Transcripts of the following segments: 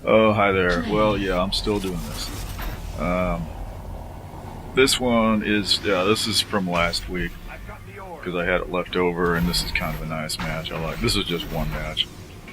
Oh, hi there. Well, yeah, I'm still doing this. This one is, this is from last week, because I had it left over, and this is kind of a nice match. This is just one match.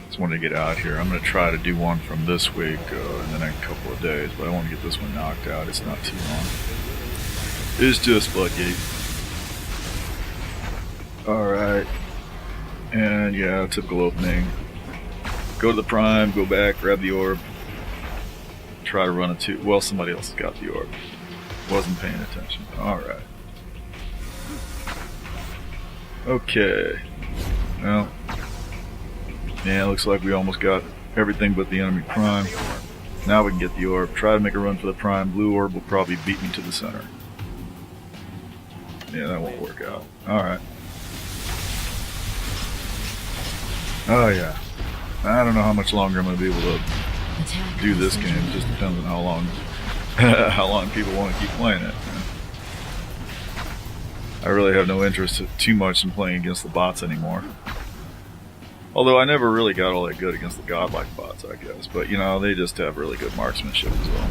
Just wanted to get out here. I'm going to try to do one from this week in the next couple of days, but I want to get this one knocked out. It's not too long. It's just Floodgate. Alright. And yeah, typical opening. Go to the prime, go back, grab the orb. Try to run it too. Well, somebody else has got the orb. Wasn't paying attention. Alright. Okay. Well. Yeah, looks like we almost got everything but the enemy prime. Now we can get the orb. Try to make a run for the prime. Blue orb will probably beat me to the center. Yeah, that won't work out. Alright. Oh yeah. I don't know how much longer I'm going to be able to do this game. It just depends on how long people want to keep playing it. I really have no interest too much in playing against the bots anymore. Although I never really got all that good against the godlike bots, I guess. But you know, they just have really good marksmanship as well.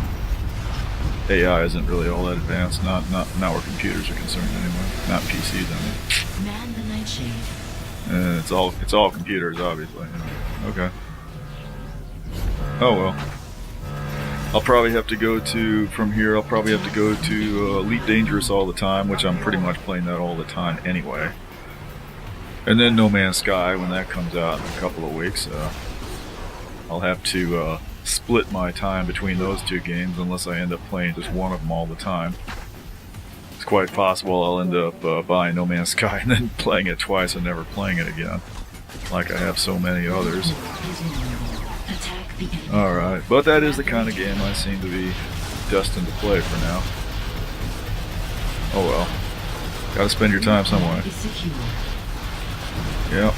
AI isn't really all that advanced, not where computers are concerned anyway. Not PCs, I mean. Man the Nightshade. And it's all computers, obviously. Okay. Oh well. I'll probably have to go to, from here, I'll probably have to go to Elite Dangerous all the time, which I'm pretty much playing that all the time anyway. And then No Man's Sky when that comes out in a couple of weeks. I'll have to split my time between those two games unless I end up playing just one of them all the time. It's quite possible I'll end up buying No Man's Sky and then playing it twice and never playing it again, like I have so many others. Alright, but that is the kind of game I seem to be destined to play for now. Oh well. Gotta spend your time some way. Yep.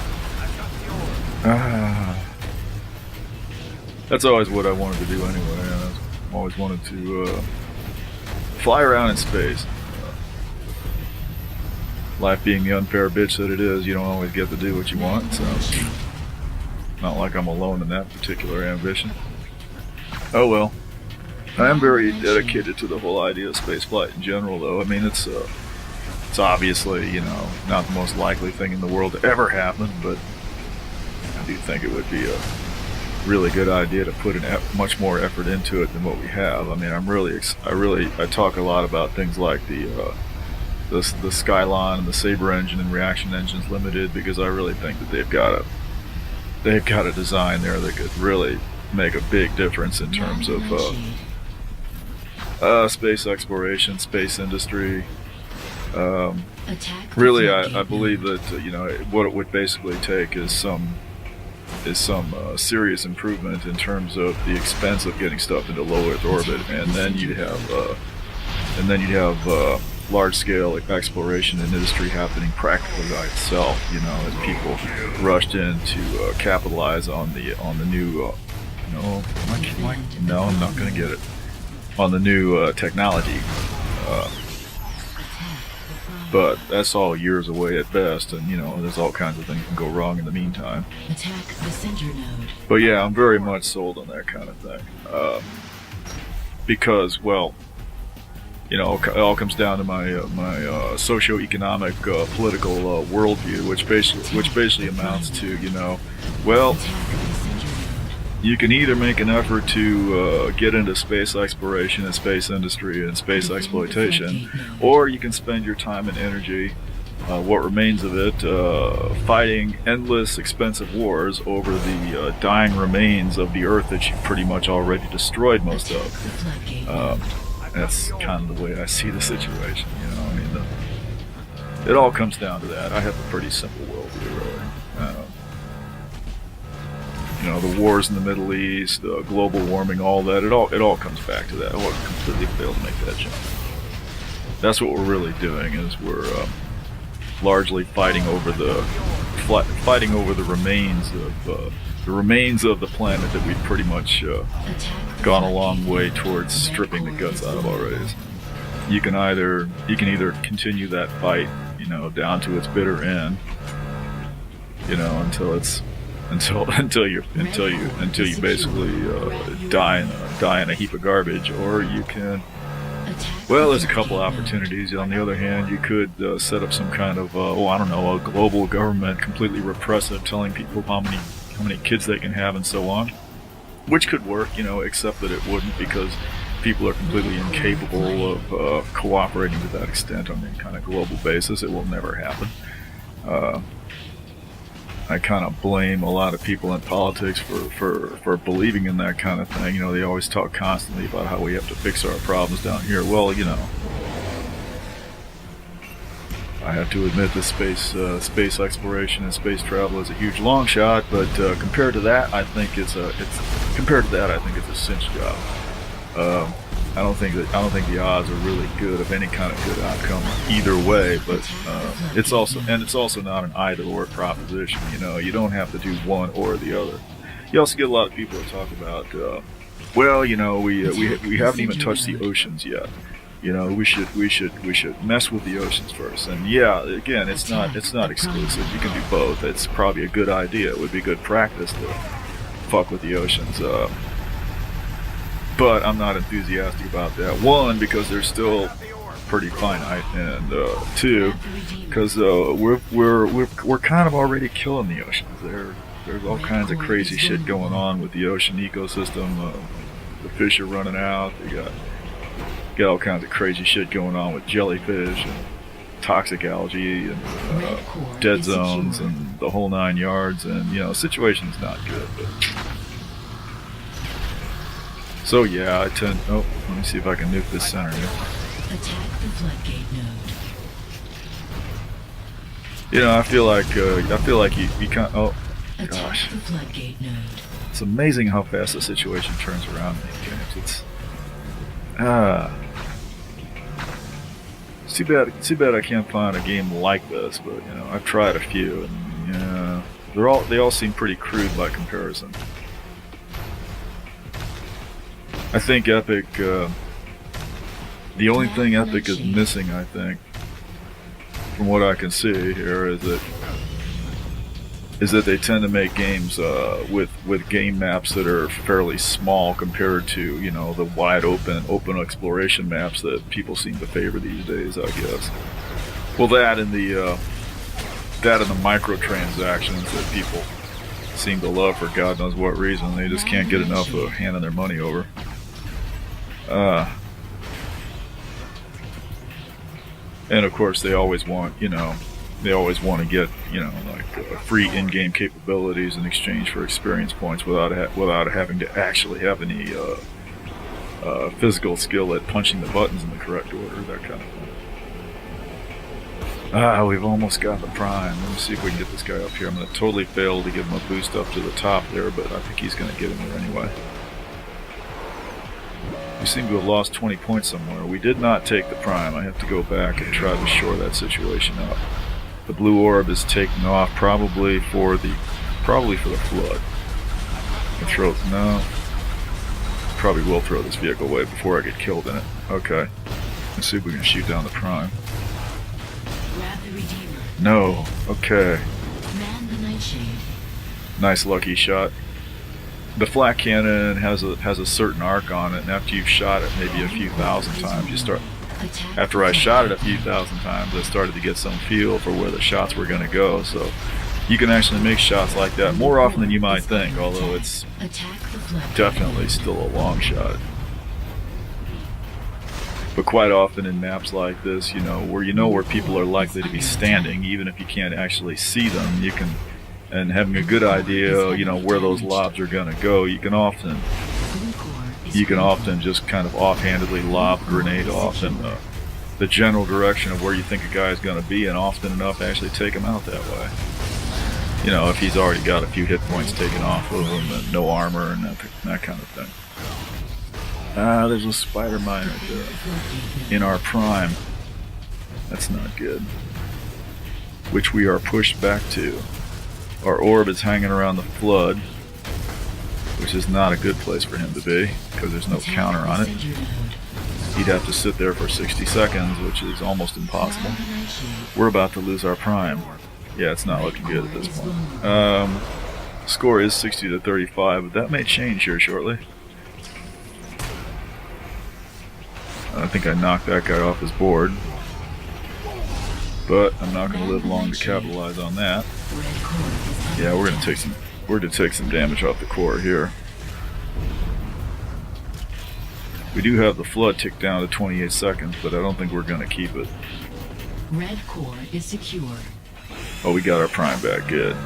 That's always what I wanted to do anyway. I've always wanted to fly around in space. Life being the unfair bitch that it is, you don't always get to do what you want, so not like I'm alone in that particular ambition. Oh well. I am very dedicated to the whole idea of spaceflight in general, though. I mean, it's obviously, you know, not the most likely thing in the world to ever happen, but I do think it would be a really good idea to put much more effort into it than what we have. I mean, I talk a lot about things like the Skylon and the Saber engine and Reaction Engines Limited, because I really think that they've got a design there that could really make a big difference in terms of space exploration, space industry. Really, I believe that you know, what it would basically take is some serious improvement in terms of the expense of getting stuff into low Earth orbit, and then you'd have large-scale exploration and industry happening practically by itself. You know, as people rushed in to capitalize on the new. No, I'm not going to get it. On the new technology. But that's all years away at best, and you know, there's all kinds of things that can go wrong in the meantime. Attack the center node. But yeah, I'm very much sold on that kind of thing. Because, well, you know, it all comes down to my socio-economic political worldview, which basically amounts to, you know, well, you can either make an effort to get into space exploration and space industry and space exploitation, or you can spend your time and energy, what remains of it, fighting endless expensive wars over the dying remains of the Earth that you've pretty much already destroyed most of. That's kind of the way I see the situation, you know. I mean, it all comes down to that. I have a pretty simple worldview, really. You know, the wars in the Middle East, global warming, all that, it all comes back to that. I would completely fail to make that jump. That's what we're really doing, is we're largely fighting over the remains of the planet that we've pretty much gone a long way towards stripping the guts out of already. You can either continue that fight, you know, down to its bitter end, you know, until until you basically die in a heap of garbage, or you can. Well, there's a couple opportunities. On the other hand, you could set up some kind of, I don't know, a global government, completely repressive, telling people how many kids they can have and so on, which could work, except that it wouldn't, because people are completely incapable of cooperating to that extent on any kind of global basis. It will never happen. I kind of blame a lot of people in politics for believing in that kind of thing. They always talk constantly about how we have to fix our problems down here. Well, I have to admit that space exploration and space travel is a huge long shot, but compared to that, I think it's a cinch job. I don't think the odds are really good of any kind of good outcome either way, but it's also not an either-or proposition. You don't have to do one or the other. You also get a lot of people that talk about, we haven't even touched the oceans yet. We should mess with the oceans first. And yeah, again, it's not exclusive. You can do both. It's probably a good idea. It would be good practice to fuck with the oceans. But I'm not enthusiastic about that. One, because they're still pretty finite, and two, because we're kind of already killing the oceans. There's all kinds of crazy shit going on with the ocean ecosystem. The fish are running out. They got all kinds of crazy shit going on with jellyfish and toxic algae and dead zones and the whole 9 yards. And the situation's not good. But so yeah, let me see if I can nuke this center here. Attack the floodgate node. I feel like you can't. Oh, gosh! Attack the floodgate node. It's amazing how fast the situation turns around in these games. It's too bad I can't find a game like this. But I've tried a few, and they all seem pretty crude by comparison. I think Epic, the only thing Epic is missing, I think, from what I can see here, is that they tend to make games with game maps that are fairly small compared to the wide open exploration maps that people seem to favor these days, I guess. Well, that and the microtransactions that people seem to love for God knows what reason. They just can't get enough of handing their money over. And of course they always want to get free in-game capabilities in exchange for experience points without having to actually have any physical skill at punching the buttons in the correct order, that kind of thing. We've almost got the prime. Let me see if we can get this guy up here. I'm going to totally fail to give him a boost up to the top there, but I think he's going to get him there anyway. We seem to have lost 20 points somewhere. We did not take the prime. I have to go back and try to shore that situation up. The blue orb is taking off probably for the flood. Probably will throw this vehicle away before I get killed in it. Okay. Let's see if we can shoot down the prime. Grab the Redeemer. No. Okay. Man the Nightshade. Nice lucky shot. The flak cannon has a certain arc on it, and after you've shot it maybe a few thousand times, after I shot it a few thousand times, I started to get some feel for where the shots were going to go. So you can actually make shots like that more often than you might think, although it's definitely still a long shot. But quite often in maps like this, where people are likely to be standing, even if you can't actually see them, and having a good idea, where those lobs are going to go, you can often just kind of offhandedly lob a grenade off in the general direction of where you think a guy is going to be, and often enough actually take him out that way. If he's already got a few hit points taken off of him and no armor and that kind of thing. There's a spider mine right there in our prime. That's not good. Which we are pushed back to. Our orb is hanging around the flood, which is not a good place for him to be, because there's no counter on it. He'd have to sit there for 60 seconds, which is almost impossible. We're about to lose our prime. Yeah, it's not looking good at this point. Score is 60 to 35, but that may change here shortly. I think I knocked that guy off his board, but I'm not going to live long to capitalize on that. Yeah, we're going to take some damage off the core here. We do have the flood ticked down to 28 seconds, but I don't think we're going to keep it. Red core is secure. Oh, we got our prime back. Good.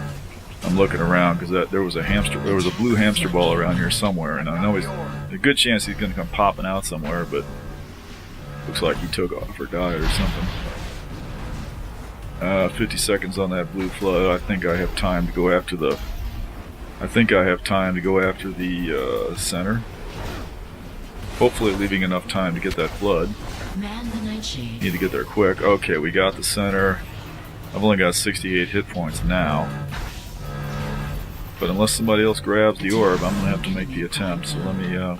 I'm looking around because there was a blue hamster ball around here somewhere, and I know there's a good chance he's going to come popping out somewhere, but looks like he took off or died or something. 50 seconds on that blue flood. I think I have time to go after the. Center. Hopefully, leaving enough time to get that flood. Man the Nightshade. Need to get there quick. Okay, we got the center. I've only got 68 hit points now. But unless somebody else grabs the orb, I'm gonna have to make the attempt. So let me. Yeah,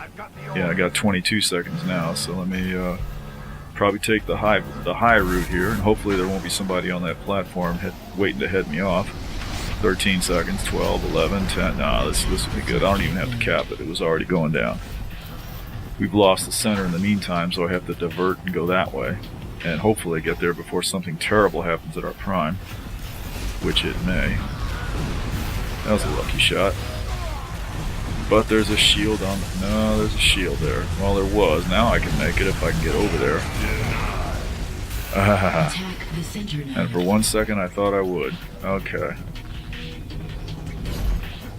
I got 22 seconds now. So let me. Probably take the high route here, and hopefully there won't be somebody on that platform waiting to head me off. 13 seconds, 12, 11, 10. Nah, this will be good. I don't even have to cap it. It was already going down. We've lost the center in the meantime, so I have to divert and go that way, and hopefully get there before something terrible happens at our prime, which it may. That was a lucky shot. But there's a shield on. No, there's a shield there. Well, there was. Now I can make it if I can get over there. And for 1 second, I thought I would. Okay.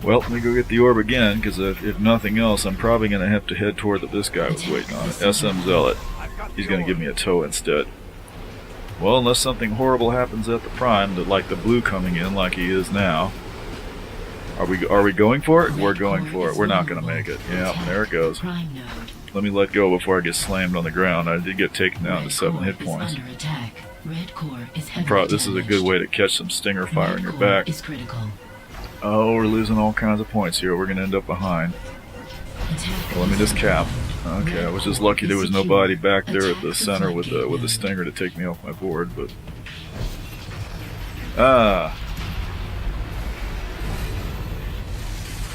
Well, let me go get the orb again, because if nothing else, I'm probably going to have to head toward this guy was waiting on it. SM Zealot. He's going to give me a tow instead. Well, unless something horrible happens at the prime, like the blue coming in like he is now. Are we going for it? We're going for it. We're not going to make it. Yeah, there it goes. Let me let go before I get slammed on the ground. I did get taken down to 7 hit points. This is a good way to catch some stinger fire in your back. Oh, we're losing all kinds of points here. We're going to end up behind. Well, let me just cap. Okay, I was just lucky there was nobody back there at the center with the stinger to take me off my board, but...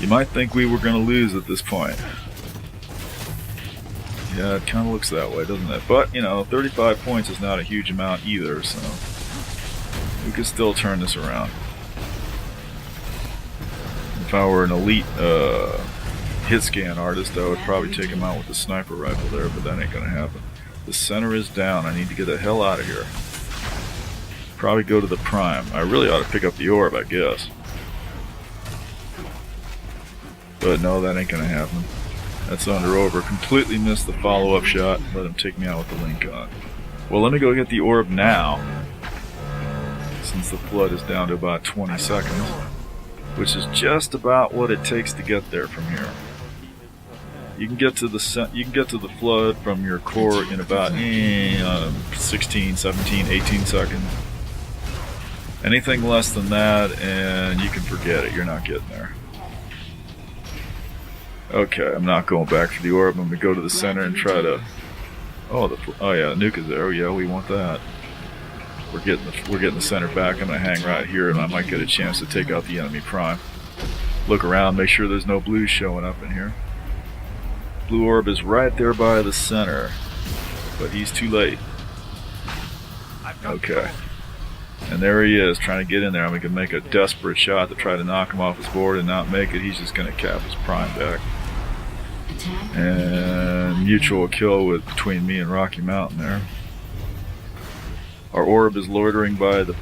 You might think we were going to lose at this point. Yeah, it kind of looks that way, doesn't it? But, 35 points is not a huge amount either, so we could still turn this around. If I were an elite hit scan artist, I would probably take him out with the sniper rifle there, but that ain't going to happen. The center is down. I need to get the hell out of here. Probably go to the prime. I really ought to pick up the orb, I guess. But no, that ain't gonna happen. That's under over. Completely missed the follow-up shot. Let him take me out with the link on. Well, let me go get the orb now, since the flood is down to about 20 seconds, which is just about what it takes to get there from here. You can get to the flood from your core in about 16, 17, 18 seconds. Anything less than that, and you can forget it. You're not getting there. Okay, I'm not going back for the orb. I'm going to go to the center and try to... Oh yeah, the nuke is there. Oh yeah, we want that. We're getting the center back. I'm going to hang right here, and I might get a chance to take out the enemy prime. Look around, make sure there's no blues showing up in here. Blue orb is right there by the center, but he's too late. Okay. And there he is, trying to get in there. I'm going to make a desperate shot to try to knock him off his board and not make it. He's just going to cap his prime back. And mutual kill between me and Rocky Mountain there. Our orb is loitering by the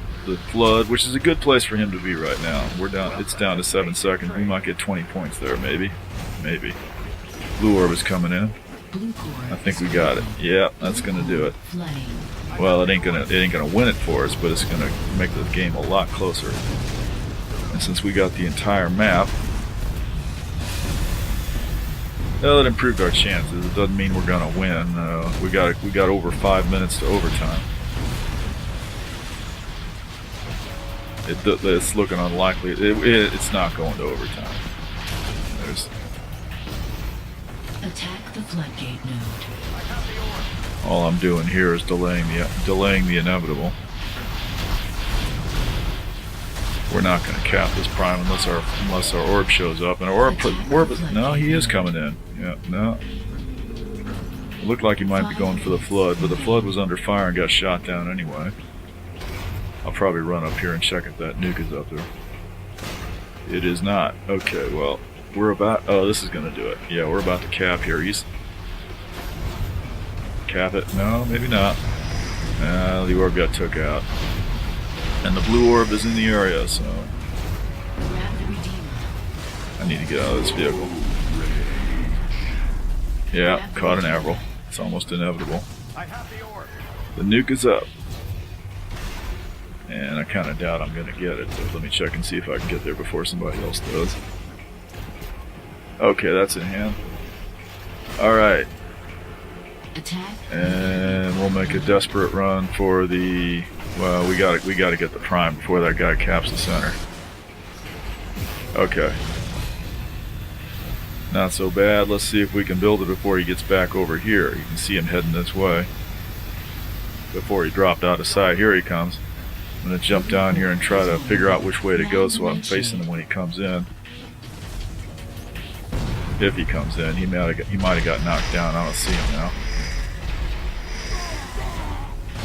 flood, which is a good place for him to be right now. It's down to 7 seconds. We might get 20 points there, maybe. Maybe. Blue orb is coming in. I think we got it. Yeah, that's going to do it. Well, it ain't gonna win it for us, but it's gonna make the game a lot closer. And since we got the entire map, well, it improved our chances. It doesn't mean we're gonna win. We got over 5 minutes to overtime. It's looking unlikely. It's not going to overtime. Attack the floodgate node. All I'm doing here is delaying the inevitable. we're not going to cap this prime unless our orb shows up. And our orb, no, he is coming in. Yeah, no. It looked like he might be going for the flood, but the flood was under fire and got shot down anyway. I'll probably run up here and check if that nuke is up there. It is not. Okay, well, we're about... Oh, this is going to do it. Yeah, we're about to cap here. Cap it? No, maybe not. The orb got took out. And the blue orb is in the area, so... I need to get out of this vehicle. Yeah, caught an arrow. It's almost inevitable. The nuke is up. And I kind of doubt I'm going to get it, but let me check and see if I can get there before somebody else does. Okay, that's in hand. Alright. And we'll make a desperate run for the... Well, we gotta get the prime before that guy caps the center. Okay. Not so bad. Let's see if we can build it before he gets back over here. You can see him heading this way. Before he dropped out of sight. Here he comes. I'm going to jump down here and try to figure out which way to go so I'm facing him when he comes in. If he comes in. He might have got knocked down. I don't see him now.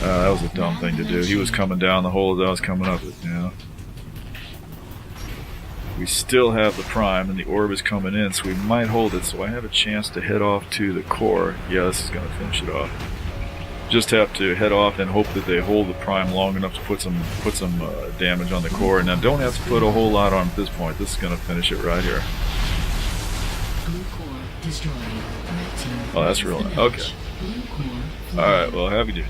That was a dumb thing to do. He was coming down the hole as I was coming up it, you know. We still have the prime and the orb is coming in, so we might hold it, so I have a chance to head off to the core. Yeah, this is going to finish it off. Just have to head off and hope that they hold the prime long enough to put some damage on the core, and then don't have to put a whole lot on at this point. This is going to finish it right here. Oh, that's real nice. Okay. Alright, well, have you do.